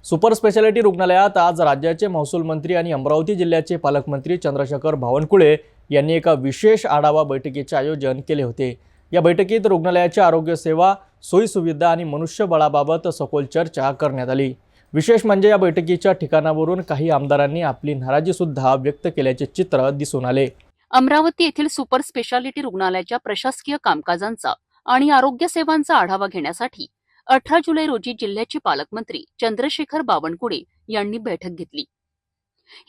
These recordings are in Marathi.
सुपर स्पेशालिटी रुग्णालयात आज राज्याचे महसूल मंत्री आणि अमरावती जिल्ह्याचे पालकमंत्री चंद्रशेखर बावनकुळे यांनी एका विशेष आढावा बैठकीचे आयोजन केले होते। या बैठकीत रुग्णालयाच्या आरोग्य सेवा, सोयी सुविधा आणि मनुष्यबळाबाबत सखोल चर्चा करण्यात आली। विशेष म्हणजे या बैठकीच्या ठिकाणावरून काही आमदारांनी आपली नाराजी सुद्धा व्यक्त केल्याचे चित्र दिसून आले। अमरावती येथील सुपर स्पेशालिटी रुग्णालयाच्या प्रशासकीय कामकाजांचा आणि आरोग्य सेवांचा आढावा घेण्यासाठी 18 जुलै रोजी जिल्ह्याचे पालकमंत्री चंद्रशेखर बावनकुळे यांनी बैठक घेतली।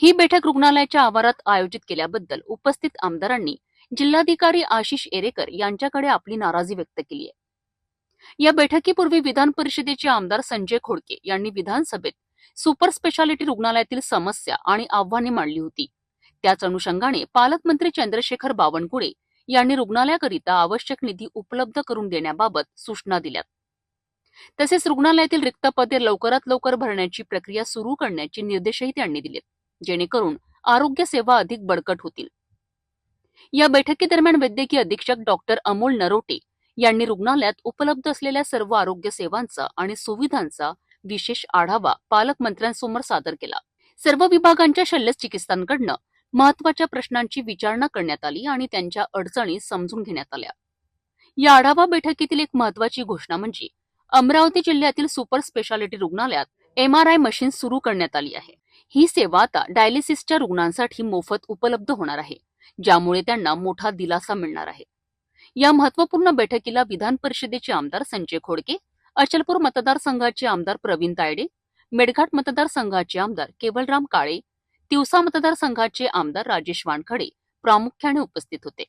ही बैठक रुग्णालयाच्या आवारात आयोजित केल्याबद्दल उपस्थित आमदारांनी जिल्हाधिकारी आशिष एरेकर यांच्याकडे आपली नाराजी व्यक्त केली आहे। या बैठकीपूर्वी विधान परिषदेचे आमदार संजय खोडके यांनी विधानसभेत सुपर स्पेशालिटी रुग्णालयातील समस्या आणि आव्हाने मांडली होती। त्याच अनुषंगाने पालकमंत्री चंद्रशेखर बावनकुळे यांनी रुग्णालयाकरिता आवश्यक निधी उपलब्ध करून देण्याबाबत सूचना दिल्या। तसेच रुग्णालयातील रिक्त पदे लवकरात लवकर भरण्याची प्रक्रिया सुरू करण्याचे निर्देशही त्यांनी दिले, जेणेकरून आरोग्य सेवा अधिक बळकट होतील। या बैठकीदरम्यान वैद्यकीय अधीक्षक डॉक्टर अमोल नरोटे यांनी रुग्णालयात उपलब्ध असलेल्या सर्व आरोग्य सेवांचा आणि सुविधांचा विशेष आढावा पालकमंत्र्यांसमोर सादर केला। सर्व विभागांच्या शल्यचिकित्सकांकडून महत्वाच्या प्रश्नांची विचारणा करण्यात आली आणि त्यांच्या अडचणी समजून घेण्यात आल्या। या आढावा बैठकीतील एक महत्वाची घोषणा म्हणजे अमरावती जिल्ह्यातील सुपर स्पेशालिटी रुग्णालयात MRI मशीन सुरू करण्यात आली आहे। ही सेवा आता डायलिसिसच्या रुग्णांसाठी मोफत उपलब्ध होणार आहे, ज्यामुळे त्यांना मोठा दिलासा मिळणार आहे। या महत्त्वपूर्ण बैठकीला विधान परिषदेचे आमदार संजय खोडके, अचलपूर मतदारसंघाचे आमदार प्रवीण तायडे, मेडघाट मतदारसंघाचे आमदार केवलराम काळे, तिवसा मतदारसंघाचे आमदार राजेश वानखडे प्रामुख्याने उपस्थित होते।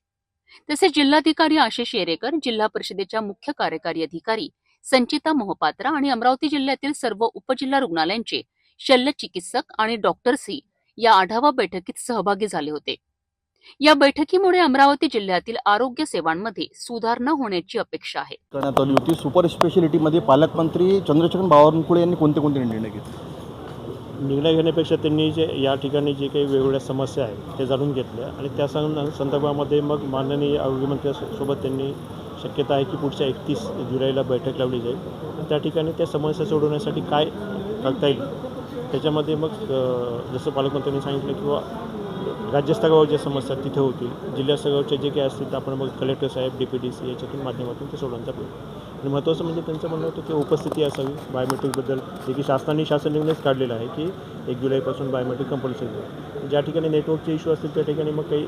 तसेच जिल्हाधिकारी आशिष एरेकर, जिल्हा परिषदेच्या मुख्य कार्यकारी अधिकारी संचिता मोहपात्रा आणि अमरावती जिल्ह्यातील सर्व उपजिल्हा रुग्णालयांचे शल्यचिकित्सक आणि डॉक्टर्सही या आढावा बैठकीत सहभागी झाले होते। या बैठकीमुळे अमरावती जिल्ह्यातील आरोग्य सेवांमध्ये सुधारणा होण्याची अपेक्षा आहे। करण्यात आली होती। सुपर स्पेशालिटीमध्ये पालकमंत्री चंद्रशेखर बावनकुळे यांनी कोणते निर्णय घेतले? निर्णय घेण्यापेक्षा त्यांनी जे या ठिकाणी जे काही वेगवेगळ्या समस्या आहेत ते जाणून घेतल्या आणि त्या संदर्भामध्ये मग माननीय आरोग्यमंत्र्यांसोबत त्यांनी शक्यता आहे की पुढच्या 31 जुलैला बैठक लावली जाईल। त्या ठिकाणी त्या समस्या सोडवण्यासाठी काय करता येईल त्याच्यामध्ये मग जसं पालकमंत्र्यांनी सांगितलं किंवा राज्यस्तरावर ज्या समस्या तिथे होतील, जिल्हास्तरावरचे जे काही असतील तर आपण मग कलेक्टर साहेब, DPDC याच्यातून माध्यमातून ते सोडवण्याचा प्रयत्न। आणि महत्त्वाचं म्हणजे त्यांचं म्हणणं होतं की उपस्थिती असावी बायोमेट्रिकबद्दल, जे की शासन निर्णयच काढलेला आहे की 1 जुलैपासून बायोमेट्रिक कंपल्सरी होईल। ज्या ठिकाणी नेटवर्कचे इश्यू असतील त्या ठिकाणी मग काही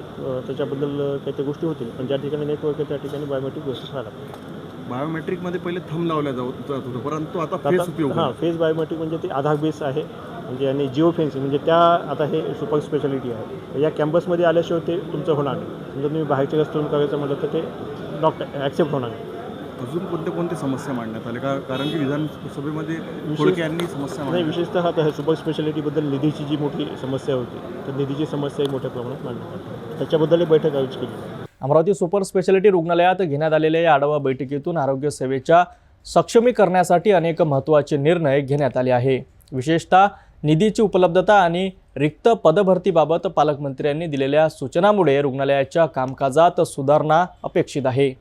त्याच्याबद्दल काही त्या गोष्टी होतील, पण ज्या ठिकाणी नेटवर्क आहे त्या ठिकाणी बायोमेट्रिक व्यवस्थित व्हायला पाहिजे। बायोमेट्रिकमध्ये पहिले थंब लावल्या जात होतं, परंतु आता फेस उपयोग फेस बायोमेट्रिक म्हणजे ते आधार बेस आहे म्हणजे आणि जिओ फेन्सिंग म्हणजे त्या आता हे सुपर स्पेशालिटी आहे। या कॅम्पसमध्ये आल्याशिवाय ते तुमचं होणार नाही। म्हणजे तुम्ही बाहेरच्या रस्त्यावरून करायचं म्हटलं तर ते ॲक्सेप्ट होणार नाही। अजून कोणत्या समस्या मांडण्यात आल्या? कारण की विधानसभेमध्ये खोडके यांनी समस्या नाही, विशेषतः आता सुपर स्पेशालिटीबद्दल निधीची जी मोठी समस्या होती तर निधीची समस्याही मोठ्या प्रमाणात मांडण्यात आली, त्याच्याबद्दल बैठक आयोजित केली। अमरावती सुपर स्पेशालिटी रुग्णालयात घेण्यात आलेल्या या आढावा बैठकीतून आरोग्य सेवेच्या सक्षमीकरणासाठी अनेक महत्त्वाचे निर्णय घेण्यात आले आहे। विशेषतः निधीची उपलब्धता आणि रिक्त पदभरतीबाबत पालकमंत्र्यांनी दिलेल्या सूचनांमुळे रुग्णालयाच्या कामकाजात सुधारणा अपेक्षित आहे।